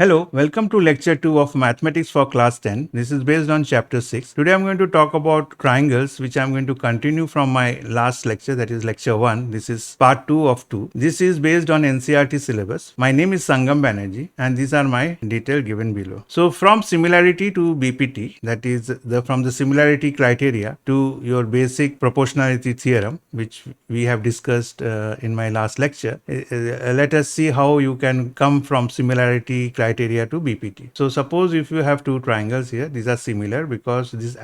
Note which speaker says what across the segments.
Speaker 1: Hello, welcome to lecture 2 of Mathematics for class 10. This is based on chapter 6. Today I'm going to talk about triangles, which I'm going to continue from my last lecture, that is lecture 1. This is part 2 of 2. This is based on NCERT syllabus. My name is Sangam Banerjee and these are my details given below. So from similarity to BPT, that is from the similarity criteria to your basic proportionality theorem, which we have discussed in my last lecture, let us see how you can come from similarity criteria to BPT. So suppose if you have two triangles here, these are similar because this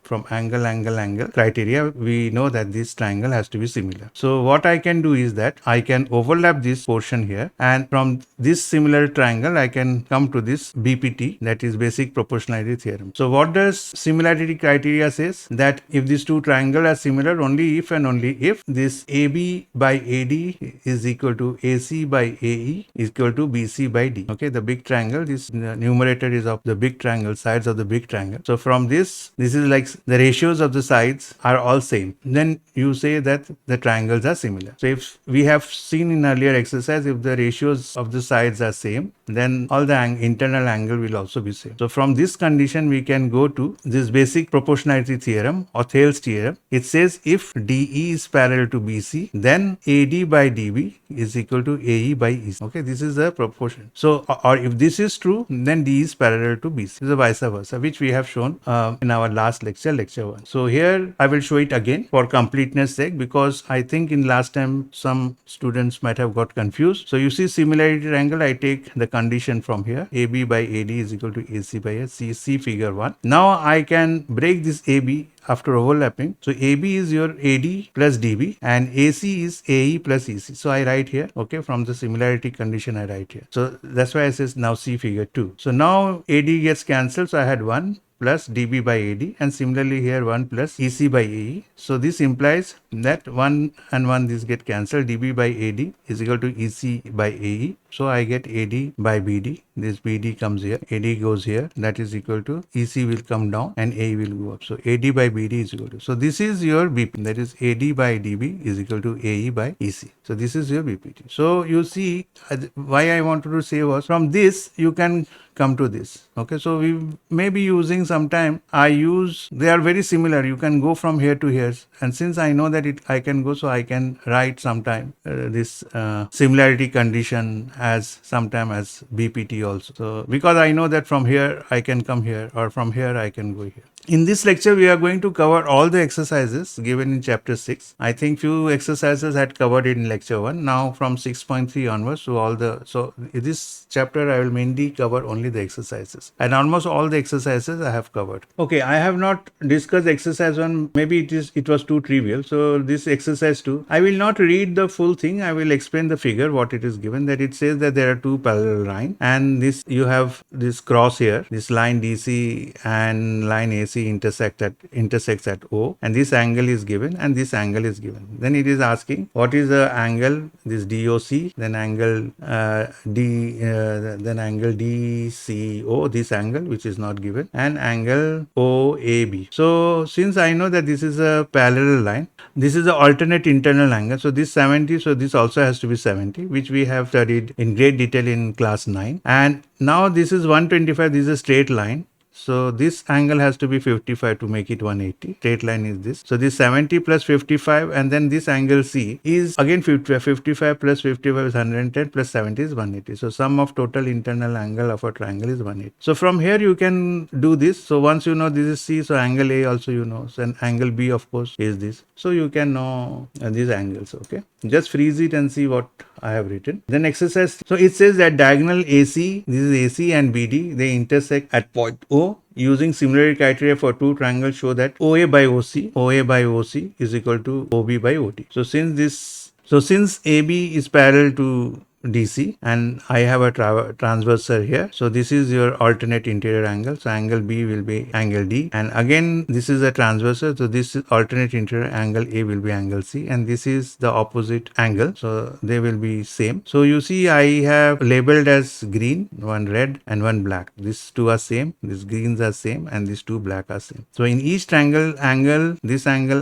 Speaker 1: from angle criteria, we know that this triangle has to be similar. So what I can do is that I can overlap this portion here, and from this similar triangle I can come to this BPT, that is basic proportionality theorem. So what does similarity criteria says? That if these two triangles are similar, only if and only if this AB by AD is equal to AC by AE is equal to BC by D. Okay, the big triangle, this numerator is of the big triangle, sides of the big triangle. So from this is like the ratios of the sides are all same. Then you say that the triangles are similar. So if we have seen in earlier exercise, if the ratios of the sides are same, then all the internal angle will also be same. So from this condition, we can go to this basic proportionality theorem or Thales theorem. It says if DE is parallel to BC, then AD by DB is equal to AE by EC. Okay, this is the proportion. So, or if this is true, then D is parallel to BC. This is vice versa, which we have shown in our last lecture, lecture 1. So here I will show it again for completeness sake, because I think in last time some students might have got confused. So you see similarity triangle, I take the condition from here, AB by AD is equal to AC by AC. See figure 1. Now I can break this AB after overlapping. So AB is your AD plus DB and AC is AE plus EC. So I write here, okay, from the similarity condition I write here. So that's why I says now see figure 2. So now AD gets cancelled. So I had 1 plus dB by AD, and similarly here 1 plus EC by AE. So this implies that 1 and 1 this get cancelled. dB by AD is equal to EC by AE. So I get AD by BD. This BD comes here, AD goes here, that is equal to EC will come down and AE will go up. So AD by BD is equal to. So this is your BP, that is AD by DB is equal to AE by EC. So this is your BPT. So you see why I wanted to say was from this you can come to this. Okay, so we may be using sometime they are very similar. You can go from here to here, and since I know that I can go, so I can write sometime this similarity condition as sometime as BPT also. So because I know that from here I can come here, or from here I can go here. In this lecture, we are going to cover all the exercises given in chapter 6. I think few exercises had covered in lecture 1. Now from 6.3 onwards, so in this chapter I will mainly cover only the exercises, and almost all the exercises I have covered. Okay, I have not discussed exercise 1. Maybe it was too trivial. So this exercise 2, I will not read the full thing. I will explain the figure what it is given. That it says that there are two parallel lines, and this you have this cross here, this line DC and line AC intersects at O, and this angle is given and this angle is given. Then it is asking what is the angle, this DOC, then angle then angle DCO, this angle which is not given, and angle OAB. So since I know that this is a parallel line, this is the alternate internal angle. So this 70, so this also has to be 70, which we have studied in great detail in class 9. And now this is 125, this is a straight line. So this angle has to be 55 to make it 180. Straight line is this. So this 70 plus 55, and then this angle C is again 55 plus 55 is 110 plus 70 is 180. So sum of total internal angle of a triangle is 180. So from here you can do this. So once you know this is C, so angle A also you know. So and angle B of course is this. So you can know these angles. Okay. Just freeze it and see what I have written. Then exercise. So it says that diagonal AC, this is AC and BD, they intersect at point O. Using similarity criteria for two triangles show that OA by OC is equal to OB by OD. So since AB is parallel to DC and I have a transversal here, so this is your alternate interior angle. So angle B will be angle D, and again this is a transversal, so this is alternate interior angle A will be angle C, and this is the opposite angle, so they will be same. So you see I have labeled as green, one red and one black. These two are same, these greens are same, and these two black are same. So in each triangle, this angle,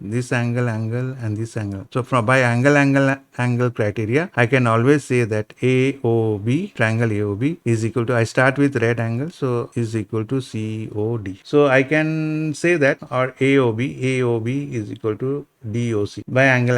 Speaker 1: this angle, and this angle. So by angle criteria, I can always always say that AOB, triangle AOB is equal to, I start with red angle, so is equal to COD. So I can say that, or AOB is equal to DOC by angle.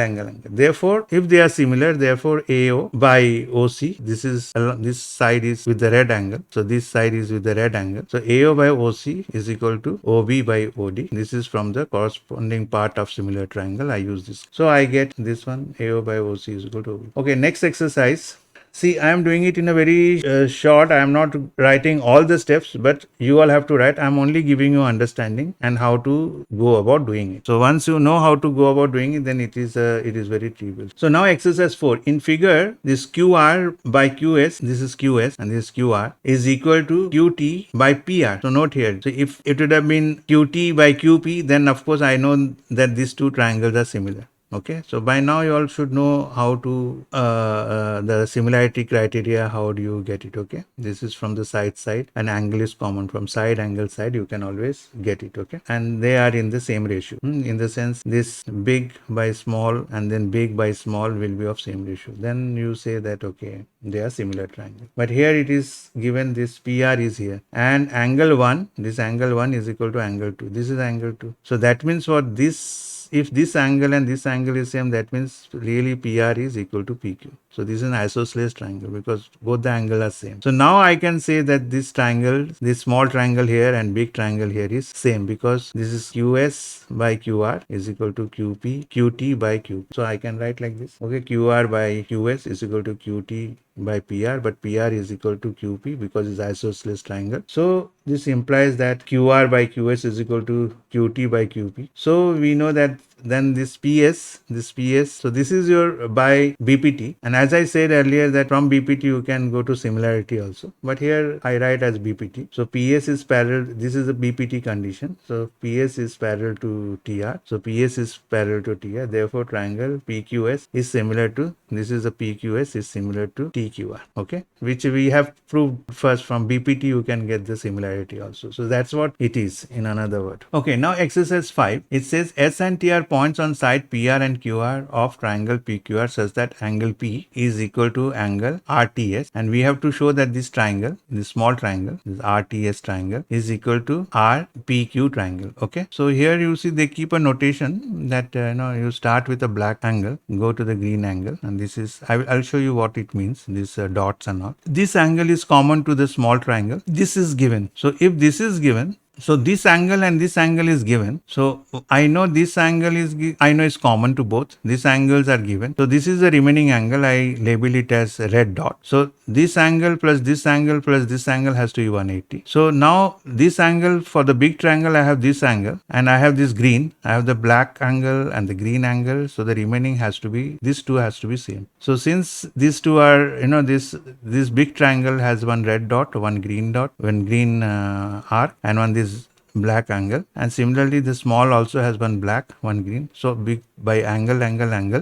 Speaker 1: Therefore, if they are similar, therefore AO by OC, this side is with the red angle. So this side is with the red angle. So AO by OC is equal to OB by OD. This is from the corresponding part of similar triangle. I use this. So I get this one, AO by OC is equal to OB. Okay, next exercise. See, I am doing it in a very short. I am not writing all the steps, but you all have to write. I am only giving you understanding and how to go about doing it. So once you know how to go about doing it, then it is very trivial. So now exercise 4. In figure, this QR by QS, this is QS and this is QR, is equal to QT by PR. So note here. So if it would have been QT by QP, then of course I know that these two triangles are similar. Okay, so by now you all should know how to the similarity criteria. How do you get it? Okay, this is from the side, and angle is common from side, angle, side. You can always get it. Okay, and they are in the same ratio. In the sense, this big by small and then big by small will be of same ratio. Then you say that okay, they are similar triangle. But here it is given this PR is here, and angle 1. This angle 1 is equal to angle 2. This is angle 2. So that means for this, if this angle and this angle is same, that means really PR is equal to PQ. So this is an isosceles triangle because both the angles are same. So now I can say that this triangle, this small triangle here and big triangle here is same because this is QS by QR is equal to QT by QP. So I can write like this. Okay, QR by QS is equal to QT by PR, but PR is equal to QP because it's isosceles triangle. So this implies that QR by QS is equal to QT by QP. So we know that then this PS, so this is your by BPT, and as I said earlier that from BPT you can go to similarity also, but here I write as BPT. So PS is parallel, this is a BPT condition, so PS is parallel to TR, so PS is parallel to TR, therefore triangle PQS is similar to, this is a PQS is similar to TQR, okay, which we have proved first. From BPT you can get the similarity also. So that's what it is in another word. Okay, now exercise 5, it says S and T are points on side PR and QR of triangle PQR such that angle P is equal to angle RTS, and we have to show that this triangle, this small triangle, this RTS triangle is equal to RPQ triangle. Okay, so here you see they keep a notation that you start with a black angle, go to the green angle, and this is, I'll show you what it means, these dots and all. This angle is common to the small triangle. This is given. So if this is given, so this angle and this angle is given. So I know this angle is, I know it's common to both. These angles are given. So this is the remaining angle. I label it as a red dot. So this angle plus this angle plus this angle has to be 180. So now this angle for the big triangle, I have this angle and I have this green. I have the black angle and the green angle. So the remaining has to be, these two has to be same. So since these two are, this big triangle has one red dot, one green dot, one green arc, and one this black angle, and similarly the small also has one black, one green. So big by angle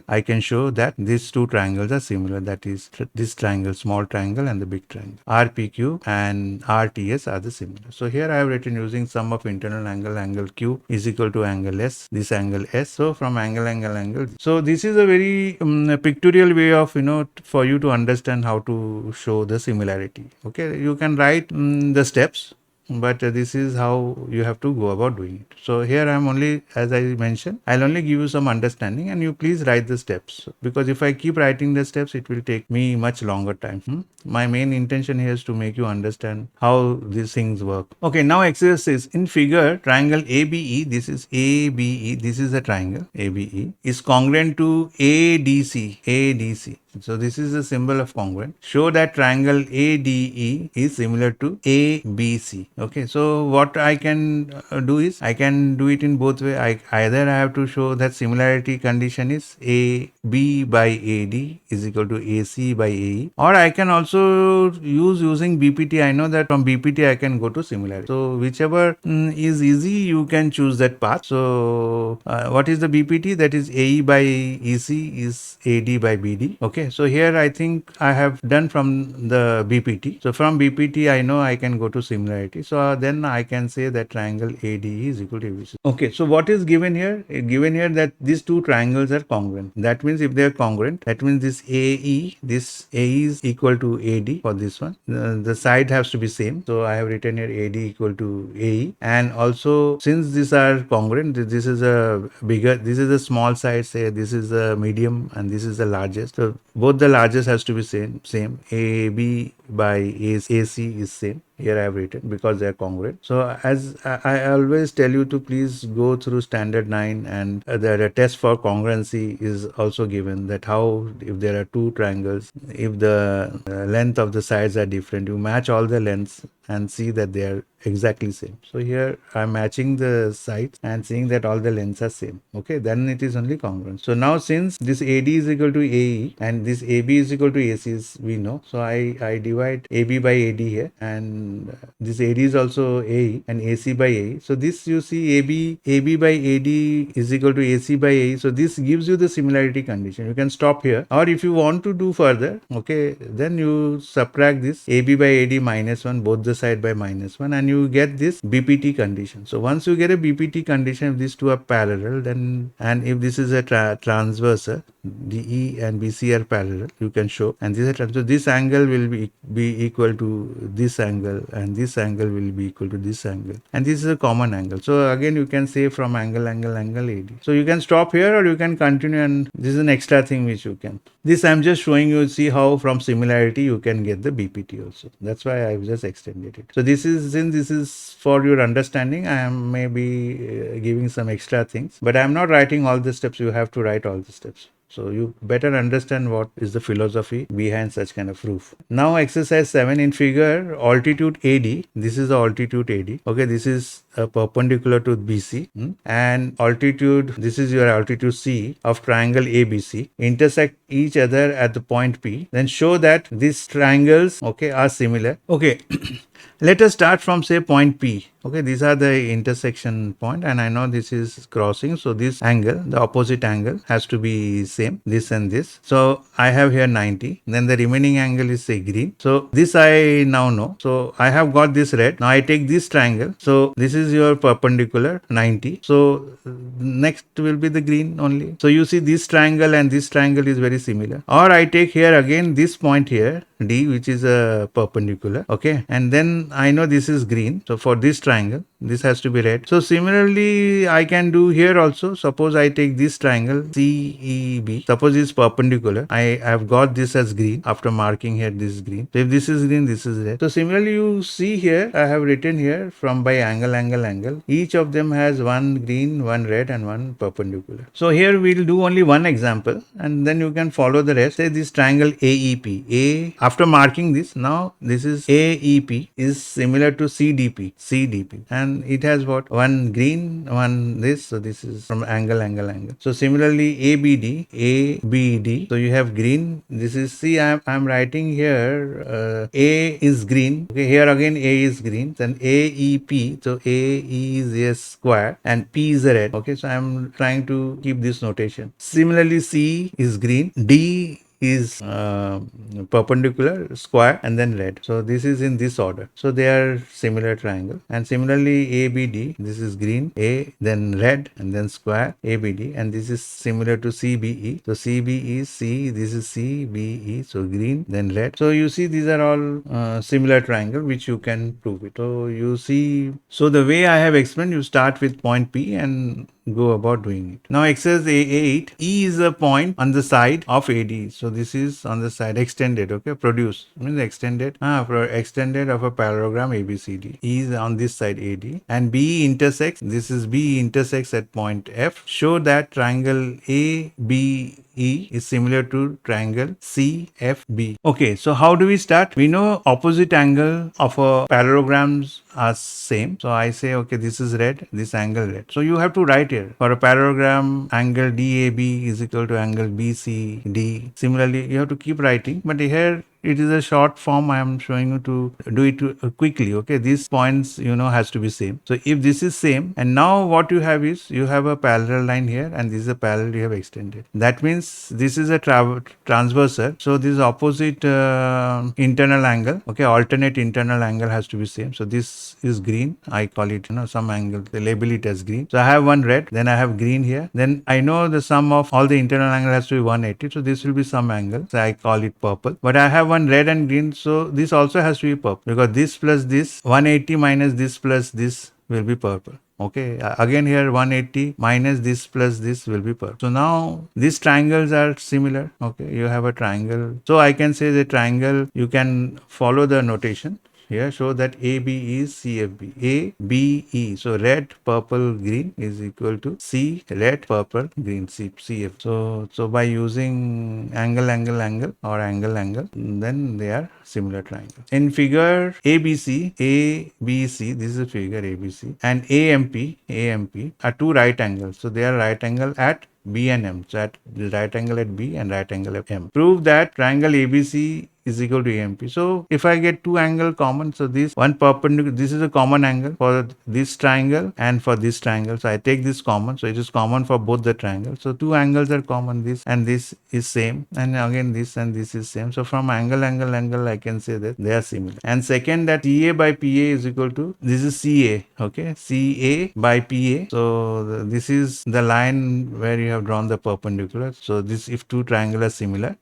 Speaker 1: I can show that these two triangles are similar, that is this triangle, small triangle, and the big triangle. RPQ and RTS are the similar. So here I have written using sum of internal angle Q is equal to angle S, this angle S. So from angle. So this is a very pictorial way of for you to understand how to show the similarity. Okay, you can write the steps, but this is how you have to go about doing it. So here I am only, as I mentioned, I'll only give you some understanding and you please write the steps, because if I keep writing the steps it will take me much longer time. My main intention here is to make you understand how these things work. Okay, now exercise is in figure triangle ABE, this is ABE, this is a triangle ABE, is congruent to ADC. So this is a symbol of congruent. Show that triangle ADE is similar to ABC. Okay, so what I can do is I can do it in both ways. Either I have to show that similarity condition is AB by AD is equal to AC by AE, or I can also using BPT. I know that from BPT I can go to similarity. So whichever is easy, you can choose that path. So what is the BPT? That is AE by EC is AD by BD. Okay. Okay, so here I think I have done from the BPT. So from BPT I know I can go to similarity. So then I can say that triangle ADE is equal to ABC. Okay, so what is given here? Given here that these two triangles are congruent. That means if they are congruent, that means this AE is equal to AD for this one. The side has to be same. So I have written here AD equal to AE. And also since these are congruent, this is a bigger, this is a small side, say this is a medium and this is the largest. So both the largest has to be same. AB by AC is same. Here I have written because they are congruent. So as I always tell you to please go through standard 9, and the test for congruency is also given, that how if there are two triangles, if the length of the sides are different, you match all the lengths and see that they are exactly same. So here I'm matching the sides and seeing that all the lengths are same. Okay, then it is only congruent. So now since this AD is equal to AE and this AB is equal to AC, we know. So I divide AB by AD here, and this AD is also AE and AC by AE. So this you see AB by AD is equal to AC by AE. So this gives you the similarity condition. You can stop here, or if you want to do further, okay, then you subtract this AB by AD minus 1 both the side by minus 1, and you get this BPT condition. So once you get a BPT condition, if these two are parallel, then, and if this is a transversal, DE and BC are parallel, you can show, and this is so this angle will be equal to this angle, and this angle will be equal to this angle, and this is a common angle. So again you can say from angle AD. So you can stop here or you can continue, and this is an extra thing which you can. This I'm just showing you, see how from similarity you can get the BPT also. That's why I've just extended it. So this is, since this is for your understanding, I am maybe giving some extra things, but I'm not writing all the steps. You have to write all the steps. So you better understand what is the philosophy behind such kind of proof. Now exercise 7 in figure, altitude AD. This is the altitude AD. Okay, this is perpendicular to BC, and altitude, this is your altitude C of triangle ABC, intersect each other at the point P. Then show that these triangles, okay, are similar. Okay. Let us start from say point P. Okay, these are the intersection point, and I know this is crossing. So this angle, the opposite angle, has to be same, this and this. So I have here 90. Then the remaining angle is say green. So this I now know. So I have got this red. Now I take this triangle. So this is your perpendicular 90. So next will be the green only. So you see this triangle and this triangle is very similar. Or I take here again this point here, D, which is a perpendicular. Okay, and then I know this is green. So for this triangle, this has to be red. So similarly, I can do here also. Suppose I take this triangle CEB. Suppose it's perpendicular. I have got this as green after marking here this is green. So if this is green, this is red. So similarly, you see here, I have written here from by angle. Each of them has one green, one red, and one perpendicular. So here we'll do only one example, and then you can follow the rest. Say this triangle AEP. After marking this, now this is AEP is similar to CDP, and it has what? One green, one this. So this is from angle. So similarly ABD. So you have green. This is, see, I'm writing here A is green. Okay, here again A is green. Then AEP. So A is a square and P is a red. Okay, so I'm trying to keep this notation. Similarly C is green. D is perpendicular, square, and then red. So this is in this order. So they are similar triangle. And similarly ABD, this is green, A, then red, and then square, ABD, and this is similar to CBE. So CBE is C, this is CBE, so green, then red. So you see these are all similar triangle which you can prove it. So you see, so the way I have explained, you start with point P and go about doing it. Now exercise A8, E is a point on the side of AD. So this is on the side, extended, okay, produce, means extended of a parallelogram ABCD. E is on this side AD, and B intersects, this is B intersects at point F. Show that triangle ABE is similar to triangle CFB. Okay, so how do we start? We know opposite angle of a parallelograms are same. So I say, okay, this is red, this angle red. So you have to write here, for a parallelogram, angle DAB is equal to angle BCD. Similarly, you have to keep writing, but here it is a short form. I am showing you to do it quickly. Okay, these points has to be same. So if this is same, and now what you have is you have a parallel line here, and this is a parallel you have extended. That means this is a transversal. So this opposite internal angle, okay, alternate internal angle has to be same. So this is green. I call it some angle. They label it as green. So I have one red. Then I have green here. Then I know the sum of all the internal angle has to be 180. So this will be some angle. So I call it purple. But I have one red and green. So this also has to be purple, because this plus this 180 minus this plus this will be purple. Okay, again here 180 minus this plus this will be purple. So now these triangles are similar. Okay, you have a triangle. So I can say the triangle, you can follow the notation. Here show that AB is CFB. A, B, E. So red, purple, green is equal to C, red, purple, green, CF. So by using angle or angle, then they are similar triangles. In figure ABC, this is a figure ABC, and AMP are two right angles. So they are right angle at B and M. So at the right angle at B and right angle at M. Prove that triangle ABC is equal to AMP. So if I get two angle common, so this one perpendicular, this is a common angle for this triangle and for this triangle. So I take this common. So it is common for both the triangles. So two angles are common. This and this is same. And again this and this is same. So from angle, I can say that they are similar. And second, that CA by PA is equal to, this is CA. Okay. CA by PA. So this is the line where you have drawn the perpendicular. So this, if two triangles are similar,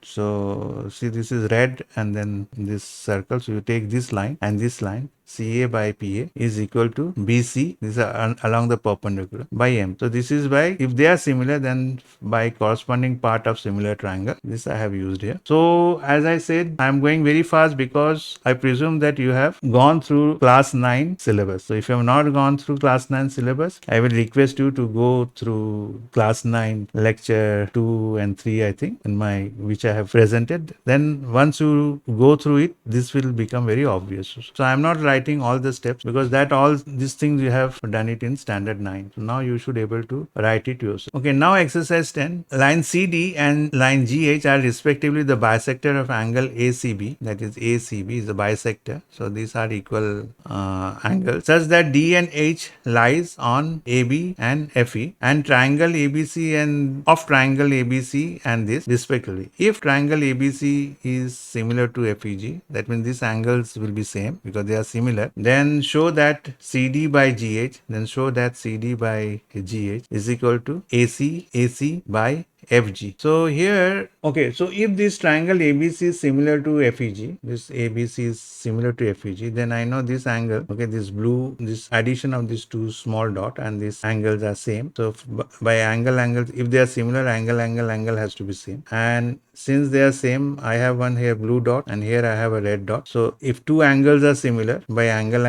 Speaker 1: so see, this is red and then this circle. So you take this line and this line. CA by PA is equal to BC. These are along the perpendicular by M. So this is by, if they are similar, then by corresponding part of similar triangle. This I have used here. So as I said, I am going very fast because I presume that you have gone through class 9 syllabus. So if you have not gone through class 9 syllabus, I will request you to go through class 9 lecture 2 and 3, I think, in my, which I have presented. Then once you go through it, this will become very obvious. So I am not writing all the steps, because that all these things you have done it in standard 9. So now you should able to write it yourself. Okay, now exercise 10. Line CD and line GH are respectively the bisector of angle ACB. That is, ACB is the bisector. So these are equal angles, such that D and H lies on AB and FE, and triangle ABC and of triangle ABC and this respectively. If triangle ABC is similar to FEG, that means these angles will be same because they are similar. Then show that CD by GH, is equal to AC by FG. So here, okay, so if this triangle ABC is similar to FEG, this ABC is similar to FEG, then I know this angle, okay, this blue, this addition of these two small dot and these angles are same. So by angle, if they are similar, angle has to be same. And since they are same, I have one here blue dot and here I have a red dot. So if two angles are similar, by angle,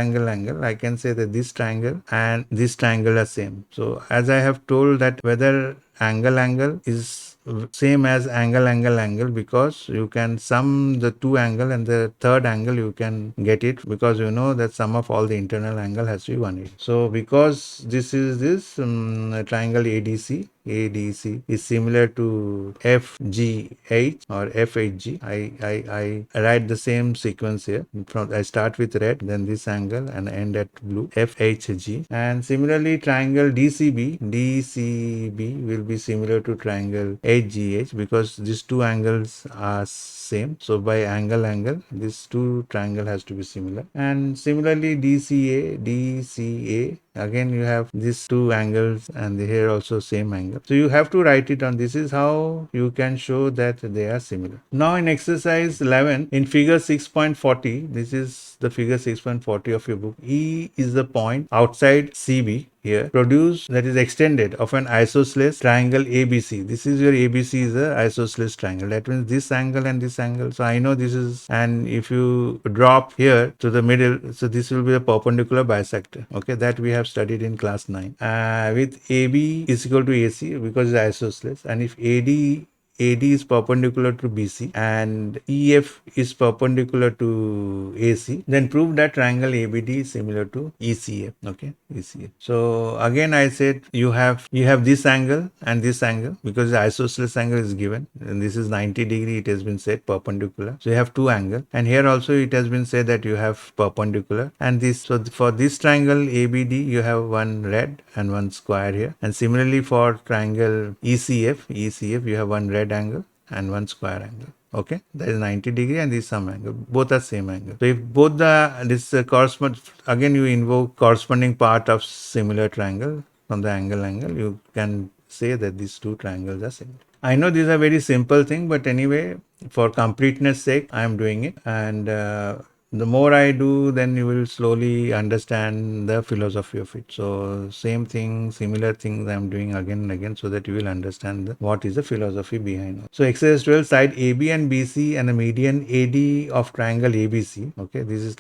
Speaker 1: I can say that this triangle and this triangle are same. So as I have told that whether angle is same as angle, because you can sum the two angle and the third angle you can get it, because you know that sum of all the internal angle has to be 180. So because this is this triangle ADC is similar to FGH or FHG. I write the same sequence here. I start with red, then this angle, and end at blue, FHG. And similarly, triangle DCB will be similar to triangle HGH, because these two angles are same. So by angle, these two triangle has to be similar. And similarly, DCA, again you have these two angles and here also same angle. So you have to write it on. This is how you can show that they are similar. Now in exercise 11, in figure 6.40, this is the figure 6.40 of your book. E is the point outside CB here, produce, that is extended, of an isosceles triangle ABC. This is your ABC is a isosceles triangle. That means this angle and this angle. So I know this is, and if you drop here to the middle, so this will be a perpendicular bisector. Okay, that we have studied in class 9. With AB is equal to AC because it's isosceles, and if AD AD is perpendicular to BC and EF is perpendicular to AC, then prove that triangle ABD is similar to ECF. Okay, ECF. So again I said you have this angle and this angle, because the isosceles angle is given, and this is 90°, it has been said perpendicular. So you have two angles, and here also it has been said that you have perpendicular, and this, so for this triangle ABD you have one red and one square here, and similarly for triangle ECF you have one red angle and one square angle. Okay, that is 90° and this is some angle, both are same angle. So if both this correspond, again you invoke corresponding part of similar triangle from the angle, you can say that these two triangles are similar. I know these are very simple thing, but anyway, for completeness sake I am doing it, and the more I do, then you will slowly understand the philosophy of it. So same thing, similar things I am doing again and again, so that you will understand what is the philosophy behind it. So exercise 12, side AB and BC and the median AD of triangle ABC. Okay, this is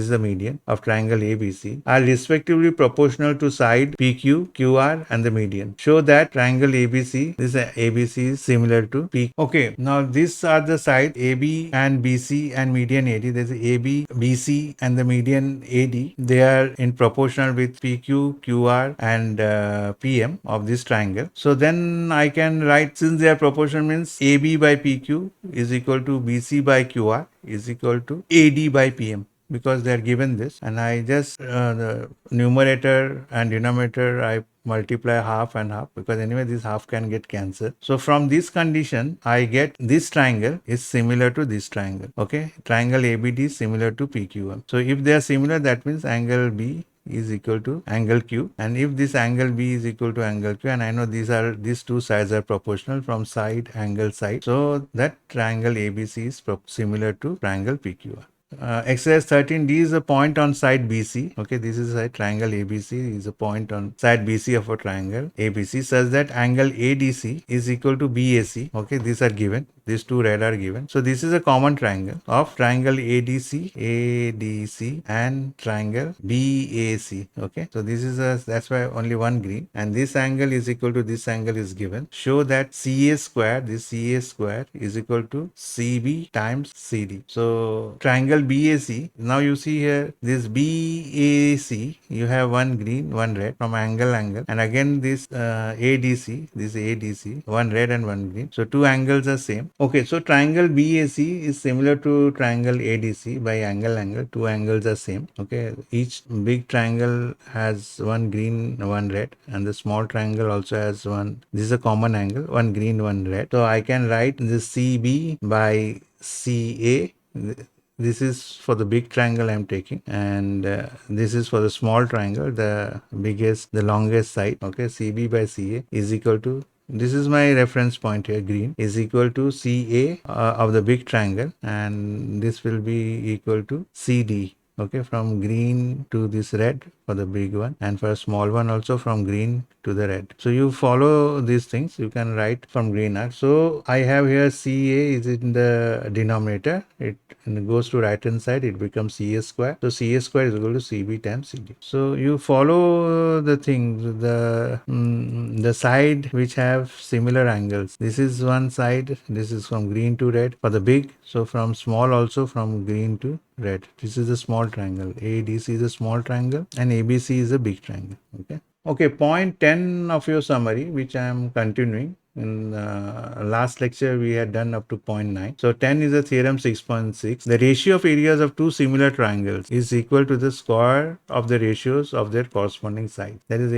Speaker 1: the median of triangle ABC are respectively proportional to side PQ, QR and the median. Show that triangle ABC, this ABC is similar to PQ. Okay, now these are the sides AB and BC and median AD. There's AB, BC and the median AD. They are in proportional with PQ, QR and PM of this triangle. So then I can write, since they are proportional, means AB by PQ is equal to BC by QR is equal to AD by PM, because they are given this, and I just the numerator and denominator I multiply half and half, because anyway this half can get cancelled. So from this condition I get this triangle is similar to this triangle. Okay, triangle ABD is similar to PQM. So if they are similar, that means angle B is equal to angle Q, and if this angle B is equal to angle Q, and I know these two sides are proportional from side, angle, side, so that triangle ABC is similar to triangle PQR. Exercise 13, D is a point on side BC. Okay, this is a triangle ABC is a point on side BC of a triangle ABC, such that angle ADC is equal to BAC. Okay, these are given. These two red are given. So this is a common triangle of triangle ADC and triangle BAC. Okay, so this is that's why only one green, and this angle is equal to this angle is given. Show that CA square, this CA square is equal to CB times CD. So triangle BAC, now you see here this BAC, you have one green, one red from angle, and again this ADC, one red and one green. So two angles are same. Okay, so triangle BAC is similar to triangle ADC by angle. Two angles are same. Okay, each big triangle has one green, one red, and the small triangle also has one. This is a common angle, one green, one red. So I can write this CB by CA. This is for the big triangle I am taking, and this is for the small triangle, the longest side. Okay, CB by CA is equal to, this is my reference point here, green, is equal to CA of the big triangle, and this will be equal to CD. Okay, from green to this red for the big one, and for a small one also from green to the red. So you follow these things, you can write from green arc. So I have here CA is in the denominator, it goes to right hand side, it becomes CA square. So CA square is equal to CB times CD. So you follow the things, the side which have similar angles. This is one side, this is from green to red for the big. So from small also from green to red. This is a small triangle. ADC is a small triangle and ABC is a big triangle. Okay, point 10 of your summary, which I am continuing. In last lecture we had done up to point 9. So 10 is a theorem 6.6. The ratio of areas of two similar triangles is equal to the square of the ratios of their corresponding sides. That is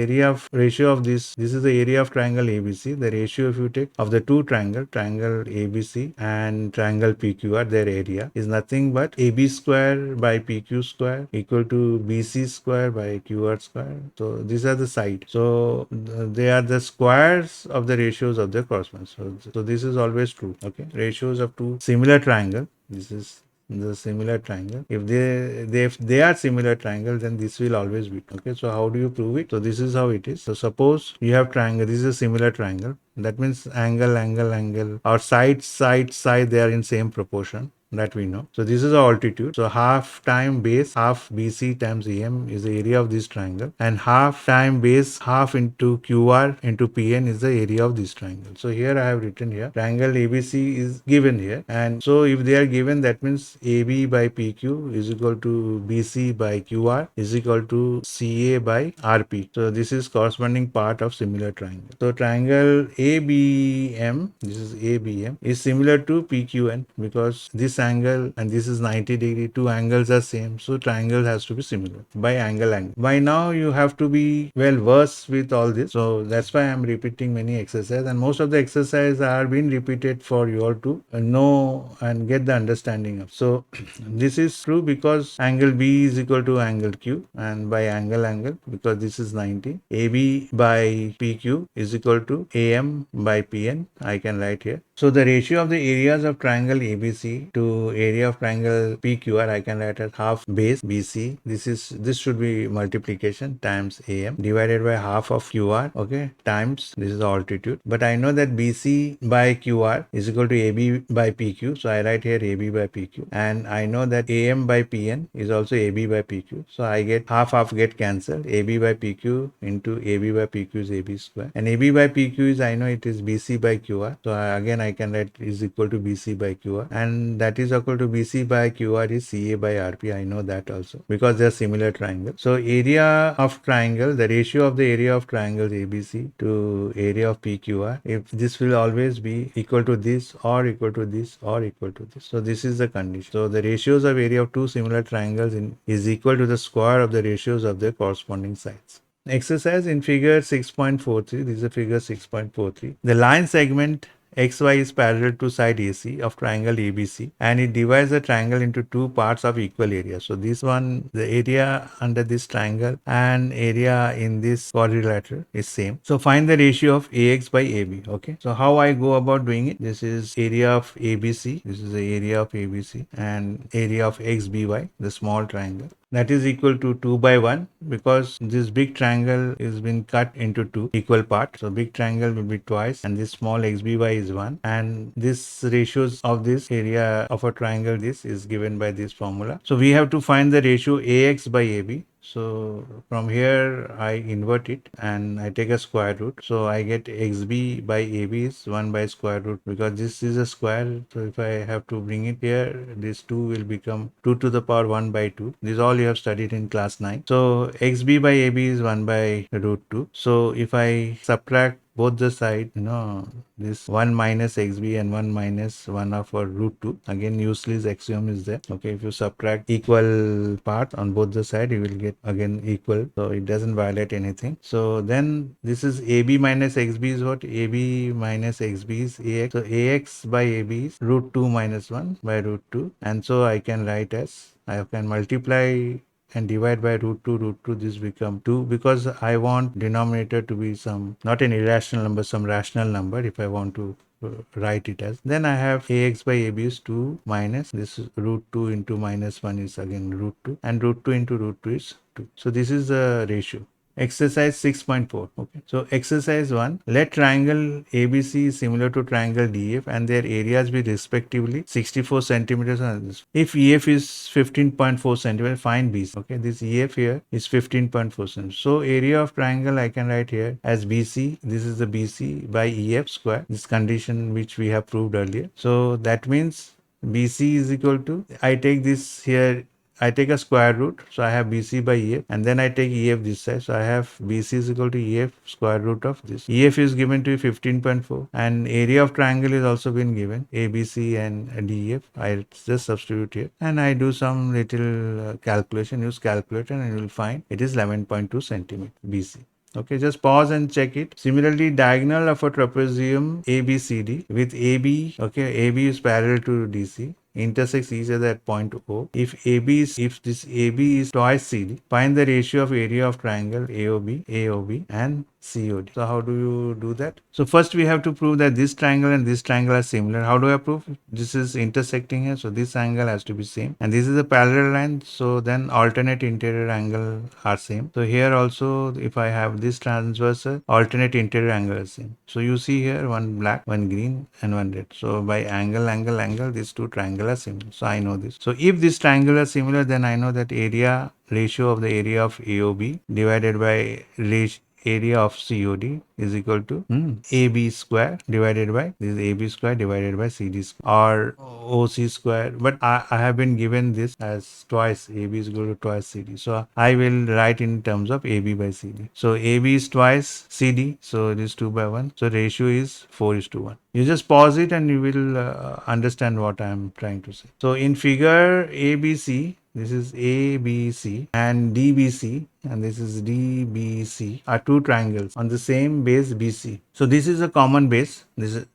Speaker 1: ratio of this is the area of triangle ABC. The ratio, if you take, of the two triangle ABC and triangle PQR, their area is nothing but AB square by PQ square equal to BC square by QR square. So these are the sides. So they are the squares of the ratios of their corresponding. So this is always true. Okay, ratios of two similar triangle. This is the similar triangle. If they are similar triangles, then this will always be. Okay, so how do you prove it? So this is how it is. So suppose you have triangle. This is a similar triangle. That means angle, or side, they are in same proportion. that we know. So this is our altitude. So half time base, half BC times AM is the area of this triangle, and half time base, half into QR into PN is the area of this triangle. So here I have written here triangle ABC is given here, and so if they are given, that means AB by PQ is equal to BC by QR is equal to CA by RP. So this is corresponding part of similar triangle. So triangle ABM, this is ABM, is similar to PQN because this angle and this is 90 degree. Two angles are same, so triangle has to be similar by angle. By now you have to be well versed with all this, so that's why I'm repeating many exercises, and most of the exercises are being repeated for you all to know and get the understanding of. So this is true because angle B is equal to angle Q, and by angle because this is 90, AB by PQ is equal to AM by PN. I can write here. So the ratio of the areas of triangle ABC to area of triangle PQR I can write as half base BC. This should be multiplication times AM divided by half of QR, okay, times this is the altitude. But I know that BC by QR is equal to AB by PQ, so I write here AB by PQ, and I know that AM by PN is also AB by PQ, so I get half get cancelled. AB by PQ into AB by PQ is AB square, and AB by PQ is, I know it is BC by QR, so again I can write is equal to BC by QR, and that is equal to BC by QR is CA by RP. I know that also because they are similar triangles. So area of triangle, the ratio of the area of triangles ABC to area of PQR, if this will always be equal to this or equal to this or equal to this. So this is the condition. So the ratios of area of two similar triangles is equal to the square of the ratios of their corresponding sides. Exercise in figure 6.43. This is a figure 6.43. The line segment XY is parallel to side AC of triangle ABC, and it divides the triangle into two parts of equal area. So this one, the area under this triangle and area in this quadrilateral is same. So find the ratio of AX by AB. Okay. So how I go about doing it? This is area of ABC. This is the area of ABC and area of XBY, the small triangle. That is equal to 2 by 1 because this big triangle is been cut into two equal parts. So big triangle will be twice and this small XBY is 1, and this ratios of this area of a triangle this is given by this formula. So we have to find the ratio AX by AB. So from here I invert it and I take a square root. So I get XB by AB is 1 by square root because this is a square. So if I have to bring it here, this 2 will become 2 to the power 1 by 2. This is all you have studied in class 9. So XB by AB is 1 by root 2. So if I subtract both the side, this 1 minus xb and 1 minus 1 of root 2, again useless axiom is there. Okay, if you subtract equal part on both the side, you will get again equal, so it doesn't violate anything. So then this is AB minus xb is what? AB minus xb is AX. So AX by AB is root 2 minus 1 by root 2, and so I can write as, I can multiply and divide by root 2, this become 2 because I want denominator to be some, not an irrational number, some rational number if I want to write it as. Then I have AX by AB is 2 minus this root 2 into minus 1 is again root 2, and root 2 into root 2 is 2. So this is the ratio. Exercise 6.4. Okay. So exercise 1. Let triangle ABC is similar to triangle DF and their areas be respectively 64 centimeters. If EF is 15.4 centimeters, find BC. Okay. This EF here is 15.4 centimeters. So area of triangle I can write here as BC. This is the BC by EF square. This condition which we have proved earlier. So that means BC is equal to, I take this here, I take a square root, so I have BC by EF, and then I take EF this side, so I have BC is equal to EF square root of this. EF is given to 15.4, and area of triangle is also been given, ABC and DEF. I just substitute here, and I do some little calculation, use calculator, and you will find it is 11.2 centimeter BC. Okay, just pause and check it. Similarly, diagonal of a trapezium ABCD with AB, okay, AB is parallel to DC, intersects each other at point O. If this AB is twice CD, find the ratio of area of triangle AOB and COD. So how do you do that? So first we have to prove that this triangle and this triangle are similar. How do I prove? This is intersecting here, so this angle has to be same. And this is a parallel line, so then alternate interior angle are same. So here also, if I have this transversal, alternate interior angle is same. So you see here one black, one green, and one red. So by angle, these two triangles are similar. So I know this. So if this triangle are similar, then I know that ratio of the area of AOB divided by area of COD is equal to AB square divided by this is AB square divided by CD square or OC square. But I have been given this as twice. AB is equal to twice CD. So I will write in terms of AB by CD. So AB is twice CD. So it is 2 by 1. So ratio is 4:1. You just pause it and you will understand what I am trying to say. So in figure ABC, this is ABC and DBC and this is DBC are two triangles on the same base BC. So this is a common base. This is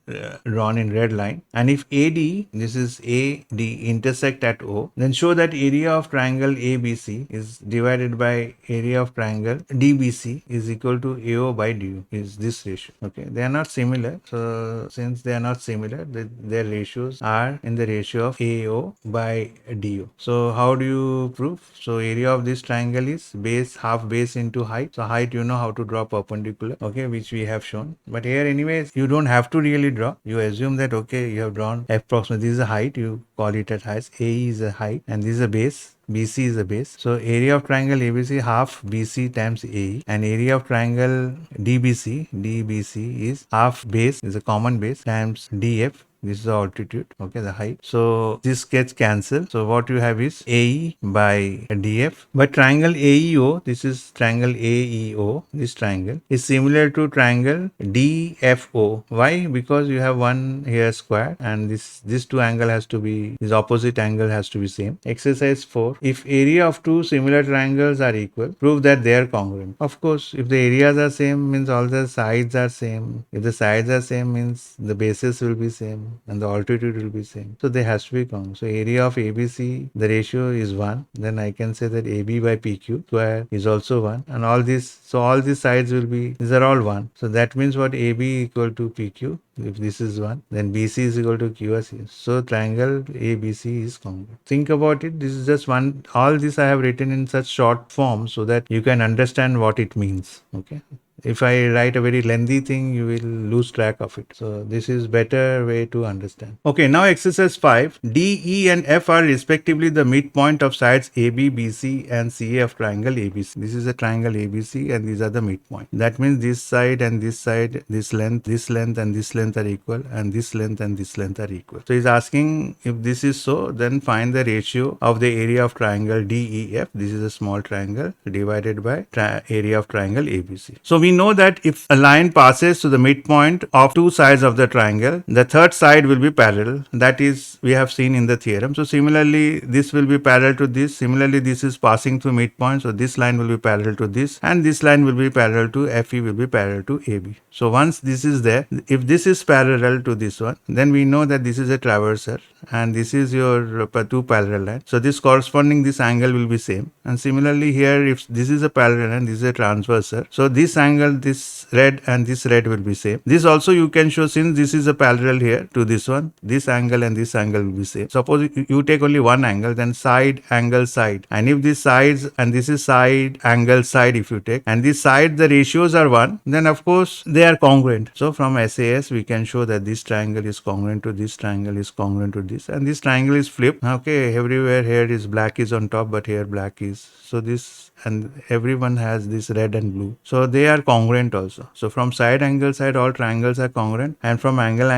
Speaker 1: drawn in red line. And if AD, this is AD intersect at O, then show that area of triangle ABC is divided by area of triangle DBC is equal to AO by DO is this ratio. Okay, they are not similar. So since they are not similar, their ratios are in the ratio of AO by DO. So how do you prove? So area of this triangle is base half base into height. So height you know how to draw perpendicular, okay, which we have shown. But here anyways you don't have to really draw. You assume that okay, you have drawn approximately this is a height, you call it as height. AE is a height and this is a base. BC is a base. So area of triangle ABC half BC times AE and area of triangle DBC is half base is a common base times DF. This is the altitude, okay, the height. So this gets cancelled. So what you have is AE by DF. But triangle AEO, this is triangle AEO, this triangle is similar to triangle DFO. Why? Because you have one here square and this two angle has to be, this opposite angle has to be same. Exercise 4. If area of two similar triangles are equal, prove that they are congruent. Of course, if the areas are same means all the sides are same. If the sides are same means the bases will be same and the altitude will be same. So they has to be congruent. So area of ABC, the ratio is 1. Then I can say that AB by PQ square is also 1 and all this. So all these sides will be, these are all 1. So that means what AB equal to PQ. If this is 1, then BC is equal to QS. So triangle ABC is congruent. Think about it. This is just one. All this I have written in such short form so that you can understand what it means. Okay. If I write a very lengthy thing, you will lose track of it. So this is better way to understand. Okay, now exercise 5. D, E and F are respectively the midpoint of sides AB, BC and CA of triangle ABC. This is a triangle ABC and these are the midpoint. That means this side and this side, this length and this length are equal and this length and this length are equal. So he's asking if this is so, then find the ratio of the area of triangle DEF. This is a small triangle divided by area of triangle ABC. So we know that if a line passes to the midpoint of two sides of the triangle, the third side will be parallel. That is, we have seen in the theorem. So similarly, this will be parallel to this. Similarly, this is passing through midpoint. So this line will be parallel to this and this line will be parallel to FE will be parallel to AB. So once this is there, if this is parallel to this one, then we know that this is a traverser and this is your two parallel lines. So this corresponding, this angle will be same. And similarly here, if this is a parallel line, this is a transversor. So this angle, this red and this red will be same. This also you can show, since this is a parallel here to this one, this angle and this angle will be same. Suppose you take only one angle, then side, angle, side. And if this sides and this is side, angle, side if you take, and this side the ratios are 1, then of course they are congruent. So from SAS we can show that this triangle is congruent to this triangle is congruent to this and this triangle is flipped. Okay, everywhere here is black is on top but here black is. So this and everyone has this red and blue. So they are congruent also. So from side, angle, side, all triangles are congruent. And from angle,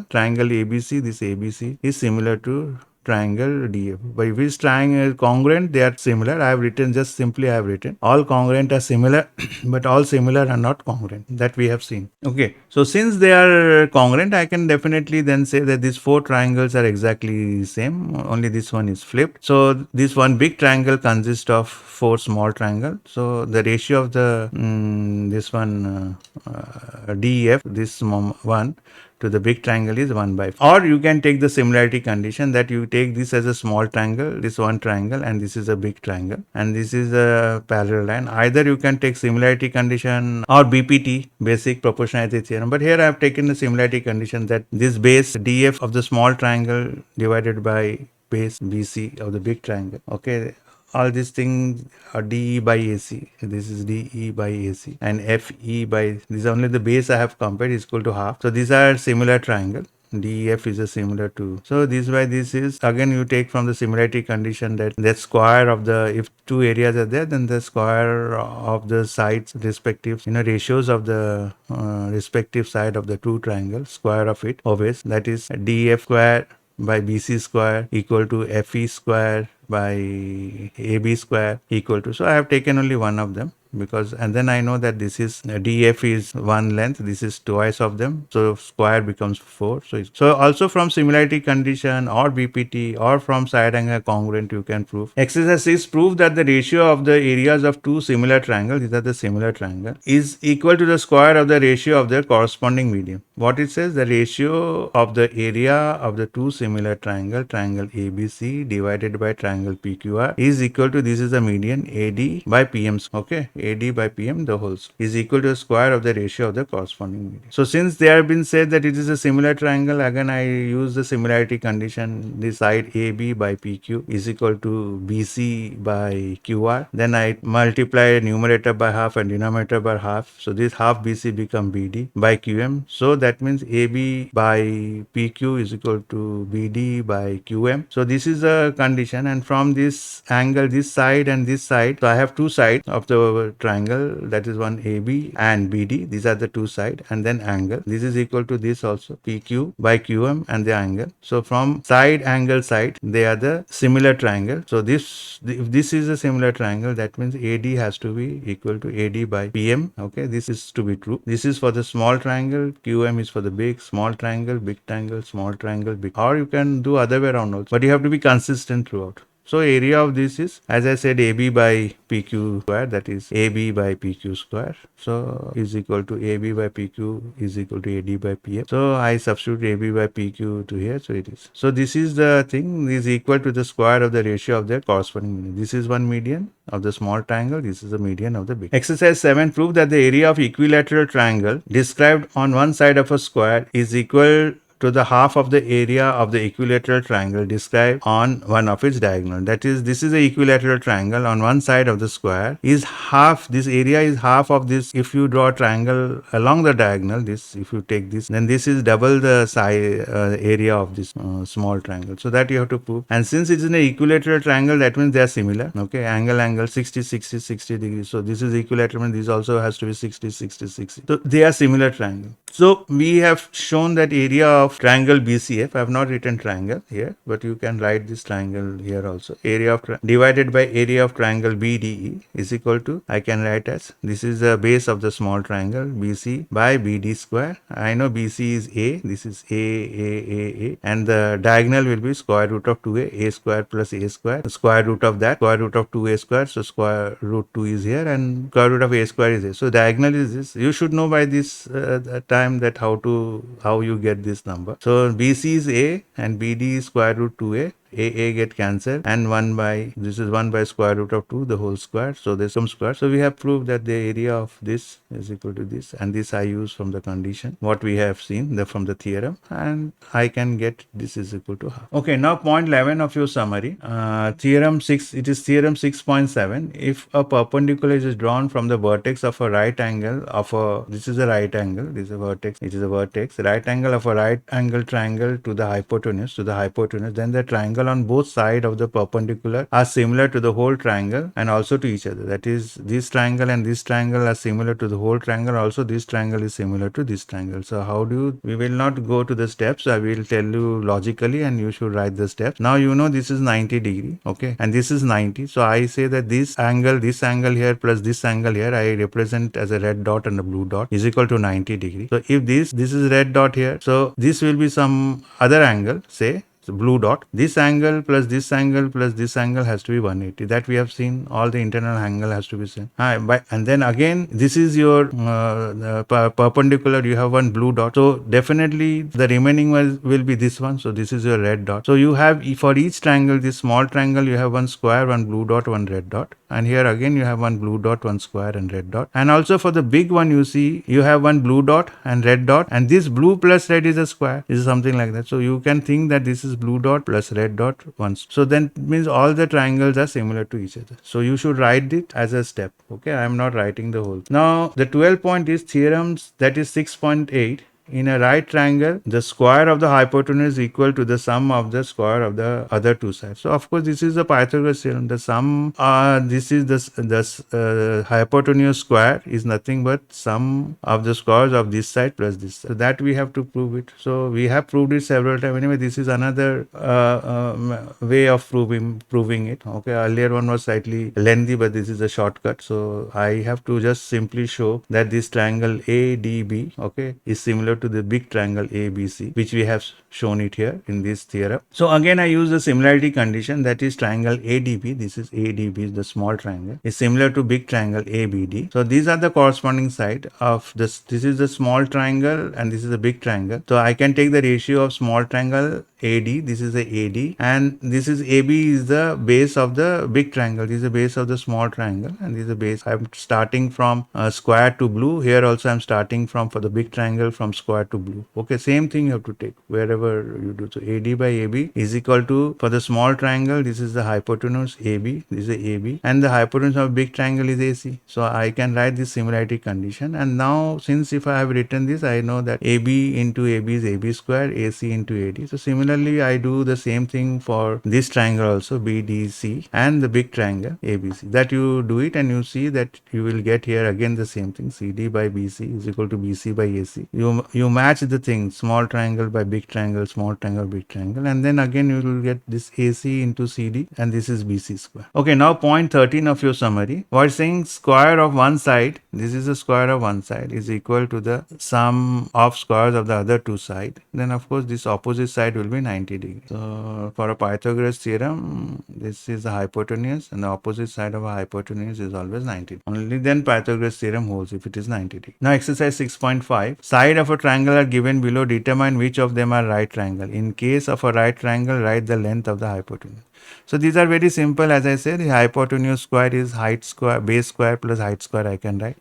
Speaker 1: triangle ABC, this ABC is similar to triangle DF. But if this triangle is congruent, they are similar. I have written, just simply I have written. All congruent are similar, but all similar are not congruent. That we have seen. Okay. So since they are congruent, I can definitely then say that these four triangles are exactly same. Only this one is flipped. So this one big triangle consists of four small triangles. So the ratio of the this one DEF, this one to the big triangle is 1 by 4. Or you can take the similarity condition that you take this as a small triangle, this one triangle, and this is a big triangle, and this is a parallel line. Either you can take similarity condition or BPT, basic proportionality theorem. But here I have taken the similarity condition that this base DF of the small triangle divided by base BC of the big triangle. Okay, all these things are DE by AC. This is DE by AC, and FE by, this is only the base I have compared, is equal to half. So these are similar triangle. DEF is a similar to. So this way, this is again you take from the similarity condition that square of the, if two areas are there, then the square of the sides respective, ratios of the respective side of the two triangles, square of it always, that is DF square by BC square equal to FE square by AB square equal to. So I have taken only one of them, because, and then I know that this is DF is one length, this is twice of them, so square becomes 4. So also from similarity condition or BPT or from side angle congruent you can prove. Exercise 6, prove that the ratio of the areas of two similar triangles, these are the similar triangle, is equal to the square of the ratio of their corresponding medium. What it says, the ratio of the area of the two similar triangle ABC divided by triangle PQR is equal to, this is the median, AD by PM. Okay, AD by PM the whole is equal to the square of the ratio of the corresponding median. So since they have been said that it is a similar triangle, again I use the similarity condition. This side AB by PQ is equal to BC by QR. Then I multiply numerator by half and denominator by half. So this half BC become BD by QM. So that means AB by PQ is equal to BD by QM. So this is a condition, and from this angle, this side and this side, so I have two sides of the triangle, that is one AB and BD. These are the two sides, and then angle. This is equal to this also, PQ by QM and the angle. So from side, angle, side, they are the similar triangle. So this, if this is a similar triangle, that means AD has to be equal to AD by PM. Okay, this is to be true. This is for the small triangle, QM is for the big, small triangle, big triangle, small triangle, big. Or you can do other way around also, but you have to be consistent throughout. So area of this is, as I said, AB by PQ square, that is AB by PQ square. So is equal to AB by PQ is equal to AD by PM. So I substitute AB by PQ to here. So it is. So this is the thing, is equal to the square of the ratio of their corresponding median. This is one median of the small triangle. This is the median of the big. Exercise 7, prove that the area of equilateral triangle described on one side of a square is equal to the half of the area of the equilateral triangle described on one of its diagonal. That is, this is the equilateral triangle. On one side of the square is half, this area is half of this. If you draw a triangle along the diagonal, this, if you take this, then this is double the size area of this small triangle. So that you have to prove. And since it's in an equilateral triangle, that means they are similar. Okay, angle 60 60 60 degrees. So this is equilateral, and this also has to be 60 60 60. So they are similar triangle. So we have shown that area of triangle BCF. I have not written triangle here, but you can write this triangle here also. Area of divided by area of triangle BDE is equal to, I can write as, this is the base of the small triangle BC by BD square. I know BC is A. This is A, and the diagonal will be square root of 2A, A square plus A square. The square root of that, square root of 2A square. So square root 2 is here, and square root of A square is here. So diagonal is this. You should know by this time that how you get this number. So BC is A and BD is square root 2A. A get cancelled, and 1 by, this is 1 by square root of 2 the whole square. So there's some square. So we have proved that the area of this is equal to this, and this I use from the condition what we have seen from the theorem, and I can get this is equal to half. Okay, now point 11 of your summary. Theorem 6, it is theorem 6.7. If a perpendicular is drawn from the vertex of a right angle of a, this is a right angle, this is a vertex, it is a vertex, right angle of a right angle triangle to the hypotenuse, then the triangle on both sides of the perpendicular are similar to the whole triangle and also to each other. That is, this triangle and this triangle are similar to the whole triangle. Also, this triangle is similar to this triangle. So how do you, we will not go to the steps. I will tell you logically, and you should write the steps. Now you know this is 90 degree, okay, and this is 90. So I say that this angle here plus this angle here, I represent as a red dot and a blue dot, is equal to 90 degree. So if this is red dot here, so this will be some other angle, say. blue dot. This angle plus this angle plus this angle has to be 180. That we have seen. All the internal angle has to be same. And then again, this is your perpendicular. You have one blue dot. So definitely the remaining one will be this one. So this is your red dot. So you have for each triangle, this small triangle, you have one square, one blue dot, one red dot. And here again you have one blue dot, one square and red dot. And also for the big one, you see you have one blue dot and red dot, and this blue plus red is a square. This is something like that. So you can think that this is blue dot plus red dot once. So then it means all the triangles are similar to each other. So you should write it as a step. Okay, I am not writing the whole. Now the 12 point is theorems, that is 6.8. In a right triangle, the square of the hypotenuse is equal to the sum of the square of the other two sides. So, of course, this is the Pythagoras theorem. The sum, this is the hypotenuse square is nothing but sum of the squares of this side plus this side. So, that we have to prove it. So, we have proved it several times. Anyway, this is another way of proving it. Okay, earlier one was slightly lengthy, but this is a shortcut. So, I have to just simply show that this triangle ADB, okay, is similar to the big triangle ABC, which we have shown it here in this theorem. So again, I use the similarity condition, that is triangle ADB. This is ADB, the small triangle, is similar to big triangle ABD. So these are the corresponding side of this. This is the small triangle and this is the big triangle. So I can take the ratio of small triangle AD, this is the AD, and this is AB is the base of the big triangle. This is the base of the small triangle, and this is the base. I'm starting from square to blue. Here also I'm starting from, for the big triangle, from square to blue. Okay, same thing you have to take wherever you do. So AD by AB is equal to, for the small triangle, this is the hypotenuse AB, this is the AB, and the hypotenuse of big triangle is AC. So I can write this similarity condition, and now since if I have written this, I know that AB into AB is AB square, AC into AD. So similarly, I do the same thing for this triangle also, BDC, and the big triangle ABC. That you do it and you see that you will get here again the same thing, CD by BC is equal to BC by AC. You match the thing, small triangle by big triangle, small triangle, big triangle, and then again you will get this AC into CD, and this is BC square. Okay, now point 13 of your summary. What saying, square of one side, this is the square of one side, is equal to the sum of squares of the other two sides. Then of course this opposite side will be 90 degrees. So for a Pythagoras theorem, this is the hypotenuse, and the opposite side of a hypotenuse is always 90. Only then Pythagoras theorem holds if it is 90 degrees. Now exercise 6.5. Side of a triangle are given below. Determine which of them are right triangle. In case of a right triangle, write the length of the hypotenuse. So these are very simple. As I said, the hypotenuse square is height square, base square plus height square I can write.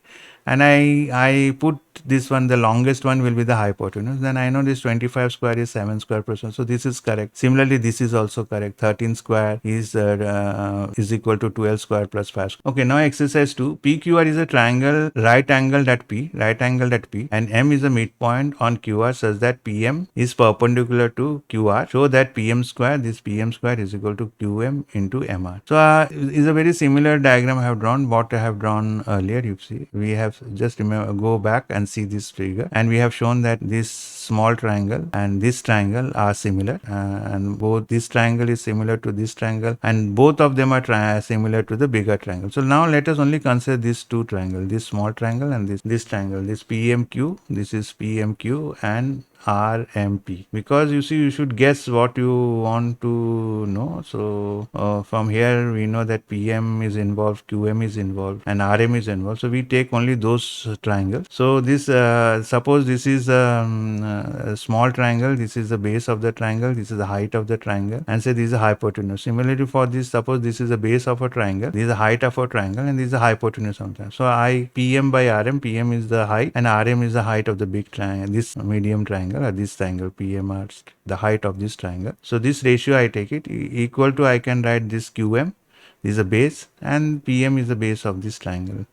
Speaker 1: And I put this one, the longest one will be the hypotenuse. Then I know this 25 square is 7 square percent. So this is correct. Similarly, this is also correct. 13 square is equal to 12 square plus 5 square. Okay, now exercise 2. PQR is a triangle right angled at P, and M is a midpoint on QR such that PM is perpendicular to QR. Show that PM square, this PM square is equal to QM into MR. So is a very similar diagram I have drawn, what I have drawn earlier. You see, we have just go back and see this figure, and we have shown that this small triangle and this triangle are similar, and both this triangle is similar to this triangle, and both of them are similar to the bigger triangle. So now let us only consider these two triangles, this small triangle and this triangle, this PMQ, this is PMQ and RMP, because you see, you should guess what you want to know. So from here we know that PM is involved, QM is involved, and RM is involved. So we take only those triangles. So this suppose this is a small triangle, this is the base of the triangle, this is the height of the triangle, and say this is a hypotenuse. Similarly for this, suppose this is the base of a triangle, this is the height of a triangle, and this is the hypotenuse of the triangle. So PM by RM, PM is the height and RM is the height of the big triangle, this medium triangle, or this triangle PMR, the height of this triangle. So this ratio I take it equal to, I can write this QM, this is a base, and PM is the base of this triangle,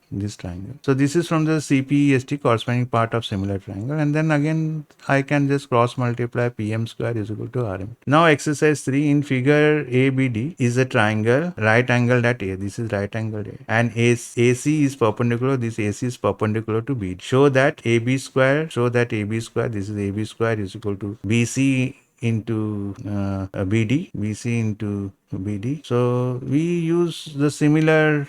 Speaker 1: So this is from the CPEST, corresponding part of similar triangle, and then again I can just cross multiply PM square is equal to RM. Now exercise 3, in figure ABD is a triangle right angled at A, this is right angled A, and AC is perpendicular, this AC is perpendicular to B. Show that AB square, this is AB square is equal to BC into BD, BC into BD. So we use the similar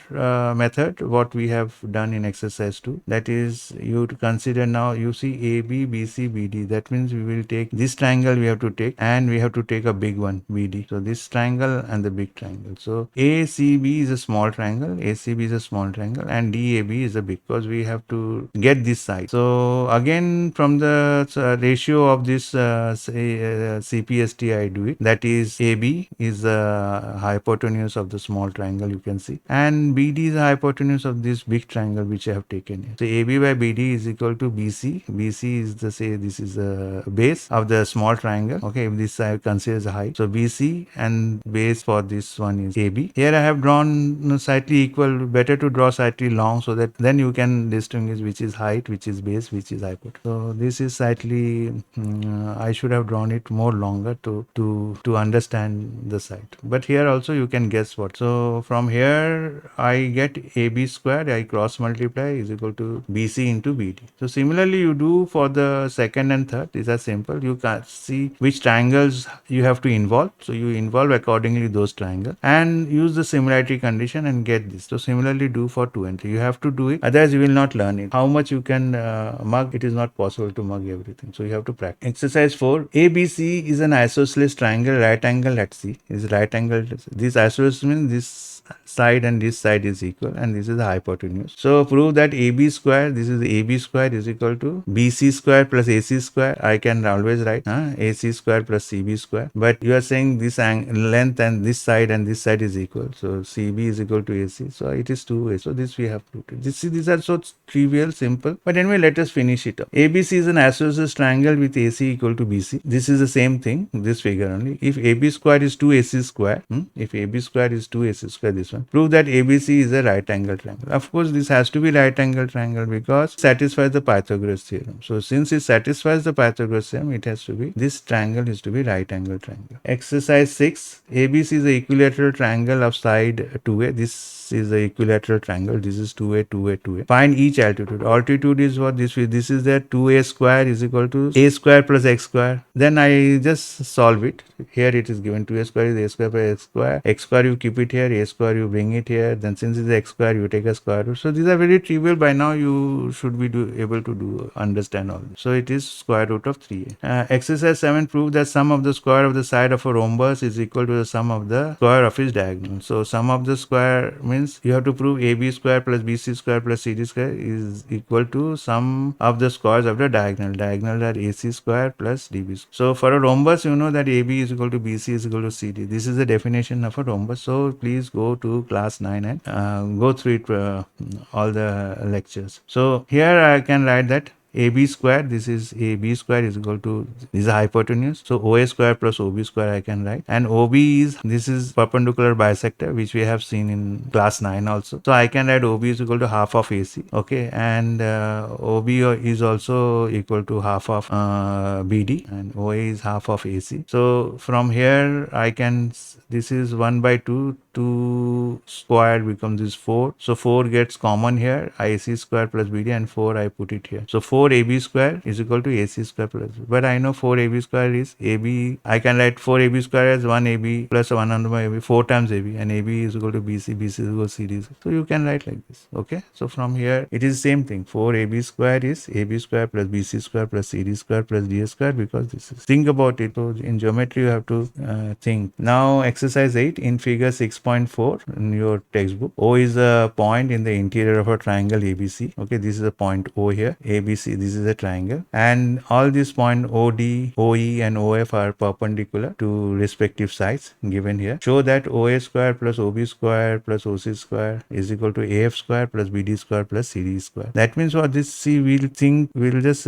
Speaker 1: method what we have done in exercise 2. That is, you to consider now, you see AB, BC, BD. That means we will take this triangle we have to take, and we have to take a big one, BD. So this triangle and the big triangle. So ACB is a small triangle, ACB is a small triangle, and DAB is a big, because we have to get this side. So again, from the ratio of this CPST I do it. That is, AB is the hypotenuse of the small triangle, you can see, and BD is the hypotenuse of this big triangle which I have taken here. So AB by BD is equal to BC. BC is the, say, this is the base of the small triangle. Okay, if this I consider as a height. So BC and base for this one is AB. Here I have drawn slightly equal. Better to draw slightly long, so that then you can distinguish which is height, which is base, which is hypotenuse. So this is slightly I should have drawn it more longer to understand the side. But here also you can guess what. So from here I get AB square, I cross multiply, is equal to BC into BD. So similarly you do for the second and third. These are simple. You can see which triangles you have to involve. So you involve accordingly those triangles and use the similarity condition and get this. So similarly do for 2 and 3. You have to do it, otherwise you will not learn it. How much you can mug, it is not possible to mug everything. So you have to practice. Exercise 4. ABC is an isosceles triangle, right angle at C. Is right angle. This isosceles means this side and this side is equal, and this is the hypotenuse. So prove that AB square, this is AB square, is equal to BC square plus AC square. I can always write AC square plus CB square. But you are saying this length and this side is equal. So CB is equal to AC. So it is 2A. So this we have proved. These are so trivial, simple. But anyway, let us finish it up. ABC is an isosceles triangle with AC equal to BC. This is the same thing, this figure only. If AB square is 2AC square, if AB square is 2AC square, this one, prove that ABC is a right angle triangle. Of course, this has to be right angle triangle because it satisfies the Pythagoras theorem. So since it satisfies the Pythagoras theorem, it has to be, this triangle is to be right angle triangle. Exercise 6. ABC is the equilateral triangle of side 2A. This is the equilateral triangle. This is 2A, 2A, 2A. Find each altitude. Altitude is what this is. This is that 2A square is equal to A square plus X square. Then I just solve it. Here it is given 2A square is A square plus X square. X square you keep it here. A square you bring it here. Then since it's X square, you take a square root. So these are very trivial. By now you should be able to understand all this. So it is square root of 3A. Exercise 7. Prove that sum of the square of the side of a rhombus is equal to the sum of the square of its diagonal. So sum of the square means you have to prove AB square plus BC square plus CD square is equal to sum of the squares of the diagonal. Diagonal are AC square plus DB square. So for a rhombus, you know that AB is equal to BC is equal to CD. This is the definition of a rhombus. So please go to class 9 and go through it, all the lectures. So here I can write that AB square, this is AB square is equal to, this is a hypotenuse. So OA square plus OB square I can write. And OB is, this is perpendicular bisector, which we have seen in class 9 also. So I can write OB is equal to half of AC. Okay. And OB is also equal to half of BD, and OA is half of AC. So from here I can, this is 1 by 2. 2 square becomes this 4. So 4 gets common here. AC square plus BD, and 4 I put it here. So 4AB square is equal to AC square plus. But I know 4AB square is AB. I can write 4AB square as 1AB plus 1 under by AB, 4 times AB, and AB is equal to BC. BC is equal to CD. So you can write like this. Okay. So from here it is same thing. 4AB square is AB square plus BC square plus CD square plus DA square, because this is. Think about it. So in geometry you have to think. Now exercise 8 in figure 6.4 in your textbook. O is a point in the interior of a triangle ABC. Okay, this is a point O here. ABC, this is a triangle. And all these points OD, OE and OF are perpendicular to respective sides given here. Show that OA square plus OB square plus OC square is equal to AF square plus BD square plus CD square. That means what this, see, we'll just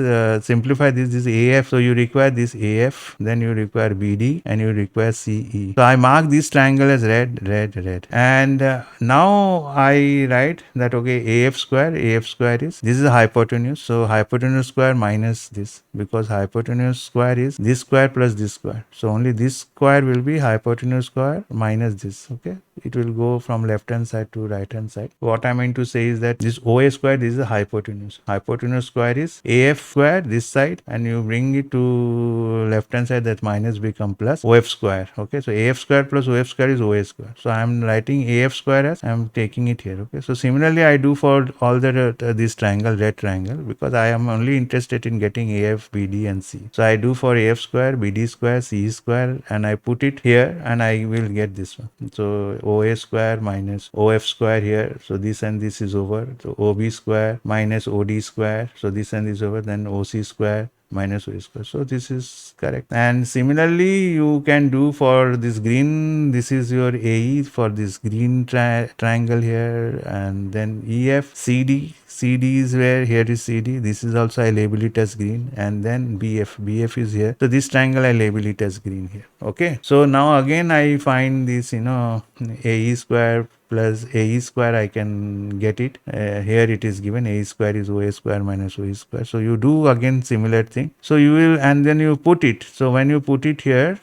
Speaker 1: simplify this. This is AF. So you require this AF, then you require BD, and you require CE. So I mark this triangle as red, red, red. And now I write that, okay, AF square is, this is a hypotenuse. So hypotenuse square minus this, because hypotenuse square is this square plus this square. So only this square will be hypotenuse square minus this. Okay. it will go from left hand side to right hand side. What I mean to say is that this OA square, this is the hypotenuse. Hypotenuse square is AF square this side, and you bring it to left hand side, that minus become plus OF square. Okay, so AF square plus OF square is OA square. So I am writing AF square as I am taking it here. Okay, so similarly I do for all the this triangle, red triangle, because I am only interested in getting AF, BD and C. So I do for AF square, BD square, C square, and I put it here and I will get this one. So OA square minus OF square here. So this and this is over. So OB square minus OD square. So this and this over. Then OC square minus O square. So this is correct. And similarly, you can do for this green, this is your AE for this green triangle here, and then EF, CD. CD is where, here is CD. This is also I label it as green, and then BF. BF is here. So this triangle I label it as green here. Okay. So now again I find this, AE square plus AE square, I can get it. Here it is given AE square is OA square minus OE square. So you do again similar thing. So you will, and then you put it. So when you put it here,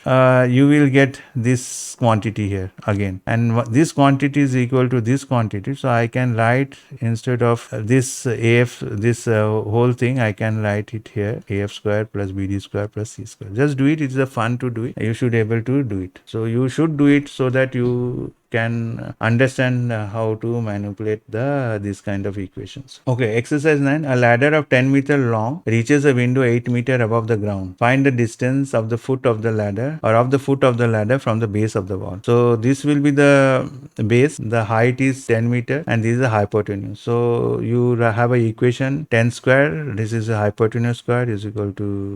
Speaker 1: you will get this quantity here again. And this quantity is equal to this quantity. So I can write, instead of this AF, this whole thing, I can write it here. AF square plus BD square plus C square. Just do it. It's a fun to do it. You should able to do it. So you should do it so that you can understand how to manipulate this kind of equations. Okay, exercise 9. A ladder of 10 meter long reaches a window 8 meter above the ground. Find the distance of the foot of the ladder, or of the foot of the ladder from the base of the wall. So this will be the base. The height is 10 meter and this is the hypotenuse. So you have a equation 10 square. This is a hypotenuse square is equal to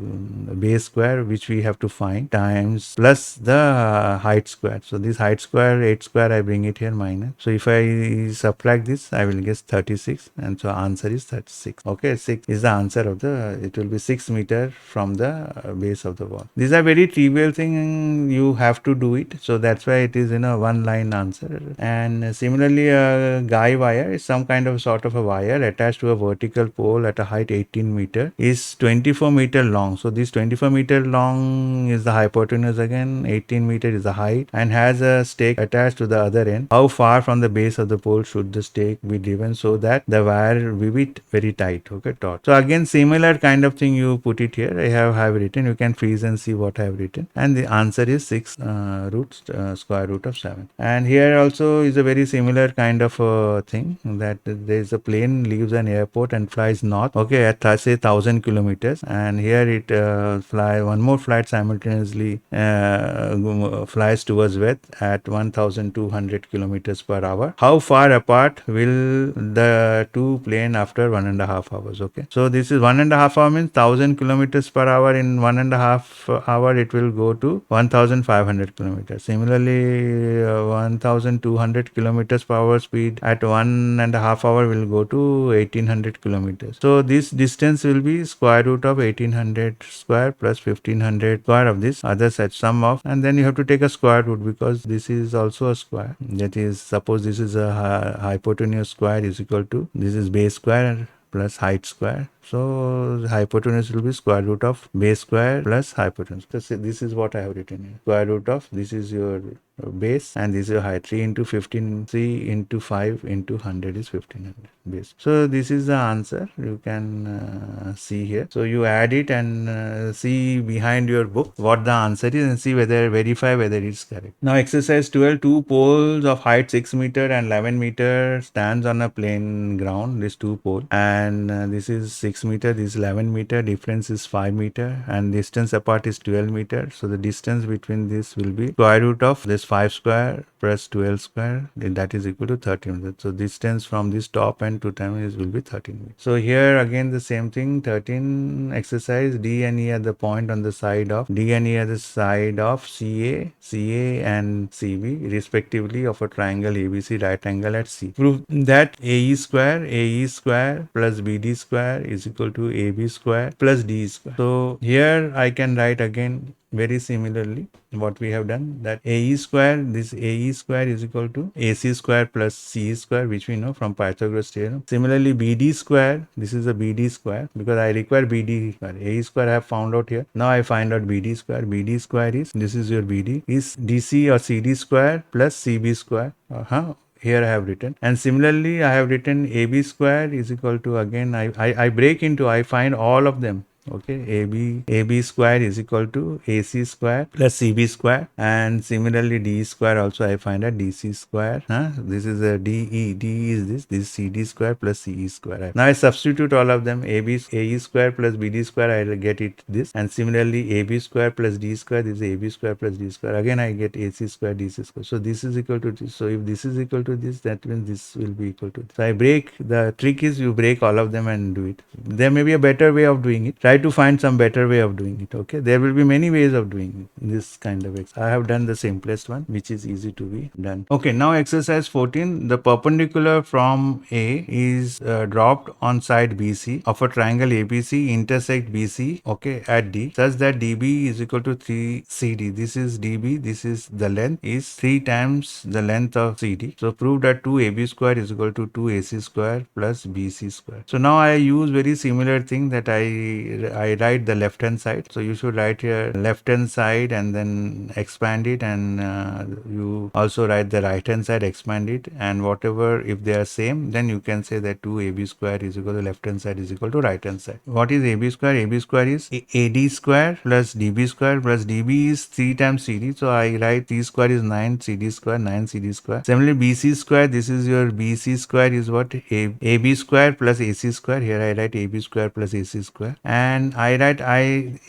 Speaker 1: base square, which we have to find, times plus the height square. So this height square, 8 square, I bring it here minus. So if I subtract this, I will get 36, and so answer is 36. Okay, 6 is the answer of it will be 6 meter from the base of the wall. These are very trivial thing, you have to do it. So that's why it is in a one line answer. And similarly, a guy wire is some kind of sort of a wire attached to a vertical pole at a height 18 meter is 24 meter long. So this 24 meter long is the hypotenuse again, 18 meter is the height, and has a stake attached to the other end. How far from the base of the pole should the stake be driven so that the wire will be very tight? Okay, taut. So again, similar kind of thing you put it here. I have written. You can freeze and see what I have written. And the answer is 6 square root of 7. And here also is a very similar kind of thing, that there is a plane leaves an airport and flies north. Okay, at say 1000 kilometers. And here it one more flight simultaneously flies towards west at 1200 kilometers per hour. How far apart will the two plane after 1.5 hours? Okay, so this is 1.5 hour means 1000 kilometers per hour. In 1.5 hour it will go to 1500 kilometers. Similarly, 1200 kilometers per hour speed at 1.5 hour will go to 1800 kilometers. So this distance will be square root of 1800 square plus 1500 square of this other side, sum of, and then you have to take a square root, because this is also a square. That is, suppose this is a hypotenuse square is equal to, this is base square plus height square. So hypotenuse will be square root of base square plus hypotenuse. So this is what I have written here. Square root of, this is your base and this is your height. 3 into 15, 3 into 5 into 100 is 1500 base. So this is the answer. You can see here. So you add it and see behind your book what the answer is, and see verify whether it's correct. Now exercise 12. Two poles of height 6 meter and 11 meter stands on a plain ground. This two pole, and this is 6 meter, this is 11 meter, difference is 5 meter, and distance apart is 12 meter. So the distance between this will be square root of this 5 square plus 12 square, that is equal to 13. So distance from this top and to terminus will be 13. So here again the same thing, 13 exercise. D and E are the point on the side of, D and E are the side of CA and CB respectively of a triangle ABC right angle at C. Prove that AE square plus BD square is is equal to AB square plus D square. So here I can write again very similarly what we have done, that AE square, this AE square is equal to AC square plus CE square, which we know from Pythagoras theorem. Similarly, BD square, this is a BD square because I require BD square. AE square I have found out here. Now I find out BD square. BD square is, this is your BD, is DC or CD square plus CB square. Here I have written, and similarly I have written AB square is equal to, again I break into, I find all of them. Okay, AB square is equal to AC square plus CB square, and similarly D square also I find at DC square. This is a DE is this is CD square plus CE square. Now I substitute all of them. AE square plus BD square, I will get it this, and similarly AB square plus D square, this is AB square plus D square, again I get AC square DC square. So this is equal to this. So if this is equal to this, that means this will be equal to this. So I break, the trick is you break all of them and do it. There may be a better way of doing it. Try to find some better way of doing it. Okay, there will be many ways of doing this kind of exercise. I have done the simplest one, which is easy to be done. Okay, now exercise 14. The perpendicular from A is dropped on side BC of a triangle ABC intersect BC, okay, at D, such that DB is equal to 3CD. This is DB, this is the length, is 3 times the length of CD. So prove that 2AB square is equal to 2AC square plus BC square. So now I use very similar thing, that I write the left hand side. So you should write here left hand side and then expand it, and you also write the right hand side, expand it, and whatever, if they are same, then you can say that 2AB square is equal to left hand side is equal to right hand side. What is AB square? AB square is AD square plus DB square, plus DB is 3 times CD. So I write T square is 9 CD square, 9 CD square. Similarly, BC square, this is your BC square is what? AB square plus AC square. Here I write AB square plus AC square, and I write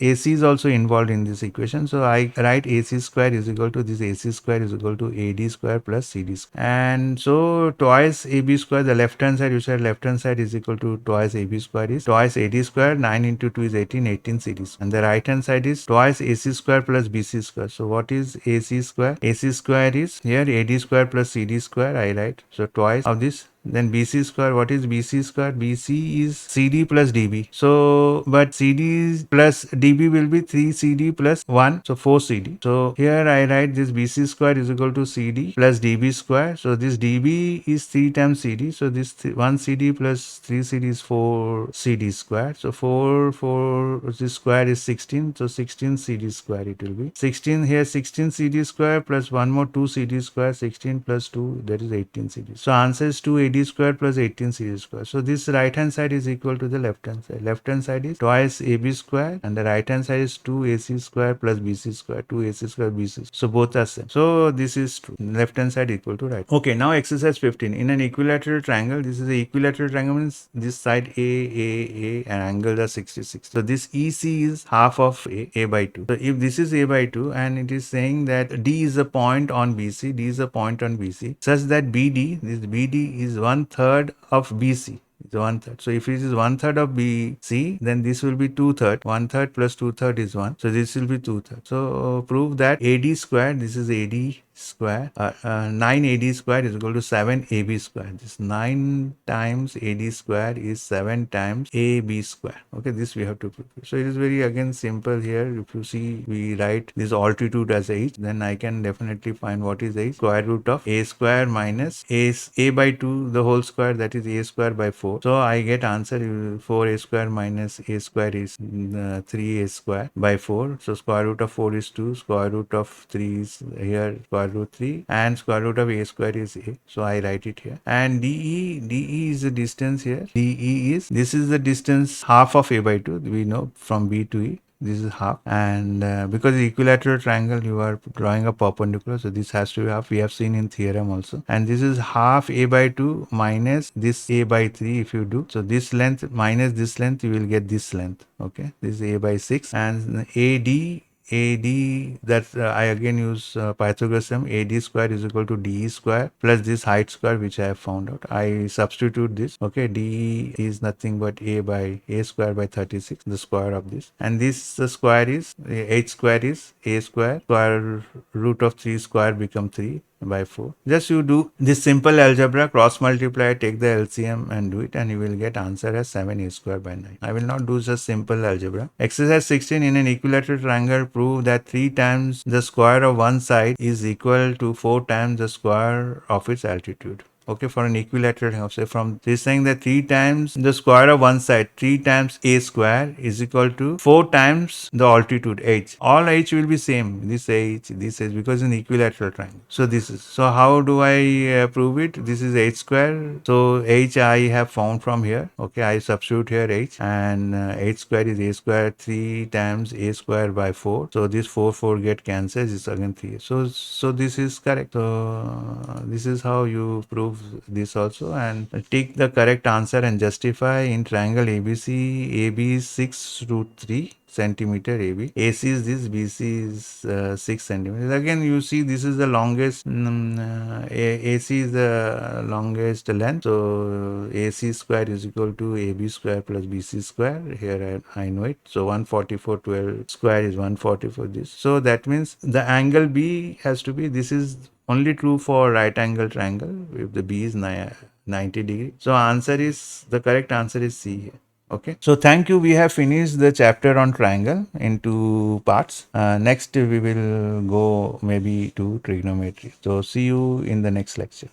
Speaker 1: AC is also involved in this equation. So I write AC square is equal to this, AC square is equal to AD square plus CD square. And so twice AB square, the left hand side, you said left hand side is equal to twice AB square is twice AD square, 9 into 2 is 18, 18 CD square. And the right hand side is twice AC square plus BC square. So what is AC square? AC square is here AD square plus CD square, I write. So twice of this. Then BC square, what is BC square? BC is CD plus DB. So, but CD plus DB will be 3 CD plus 1. So 4 CD. So here I write this BC square is equal to CD plus DB square. So this DB is 3 times CD. So this 1 CD plus 3 CD is 4 CD square. So 4 this square is 16. So 16 CD square it will be. 16 here, 16 CD square plus 1 more 2 CD square, 16 plus 2, that is 18 CD. So answer is 2 AD square plus 18 CD square. So this right hand side is equal to the left hand side. Left hand side is twice AB square, and the right hand side is 2 AC square plus BC square, 2 AC square BC. So both are same. So this is true. Left hand side equal to right. Okay, now exercise 15. In an equilateral triangle, this is an equilateral triangle, means this side A, and angles are 66. So this EC is half of A by 2. So if this is A by 2, and it is saying that D is a point on BC, D is a point on BC, such that this BD is 1/3 of BC. It's 1/3. So if it is 1/3 of BC, then this will be 2/3. 1/3 plus 2/3 is 1. So this will be 2/3. So prove that AD square, this is AD square, 9 AD square is equal to 7 AB square. This 9 times AD square is 7 times AB square. Okay, this we have to prove. So it is very again simple here. If you see, we write this altitude as h, then I can definitely find what is h. Square root of a square minus a by 2 the whole square, that is a square by 4. So I get answer 4a square minus a square is 3a square by 4. So square root of 4 is 2, square root of 3 is here square root 3, and square root of a square is a. So I write it here. And DE is the distance here. DE is, this is the distance half of a by 2. We know from B to E. This is half, and because the equilateral triangle you are drawing a perpendicular, so this has to be half. We have seen in theorem also. And this is half a by 2 minus this a by 3 if you do. So this length minus this length, you will get this length. Okay, this is a by 6, and AD, that I again use Pythagoras theorem. AD square is equal to DE square plus this height square, which I have found out. I substitute this. Okay, DE is nothing but a by a square by 36, the square of this, and this the square is h square is a square. Square root of 3 square become 3. by 4. Just you do this simple algebra, cross multiply, take the LCM and do it, and you will get answer as 7a square by 9. I will not do just simple algebra. Exercise 16, in an equilateral triangle, prove that 3 times the square of one side is equal to 4 times the square of its altitude. Okay, for an equilateral triangle, say from this saying that 3 times the square of one side, 3 times a square is equal to 4 times the altitude h. All h will be same. This h, because in equilateral triangle. So this is, so how do I prove it? This is h square. So h I have found from here. Okay, I substitute here h, and h square is a square, 3 times a square by 4. So this 4 get cancels. It's again 3. So this is correct. So this is how you prove this also, and take the correct answer and justify. In triangle ABC, AB is 6 root 3 centimeter AB. AC is this, BC is 6 centimeters. Again, you see this is the longest, AC is the longest length. So AC square is equal to AB square plus BC square. Here I know it. So 144, 12 square is 144 this. So that means the angle B has to be, this is only true for right angle triangle if the B is 90 degree. So answer is, the correct answer is C here. Okay. So thank you. We have finished the chapter on triangle into parts. Next we will go maybe to trigonometry. So see you in the next lecture.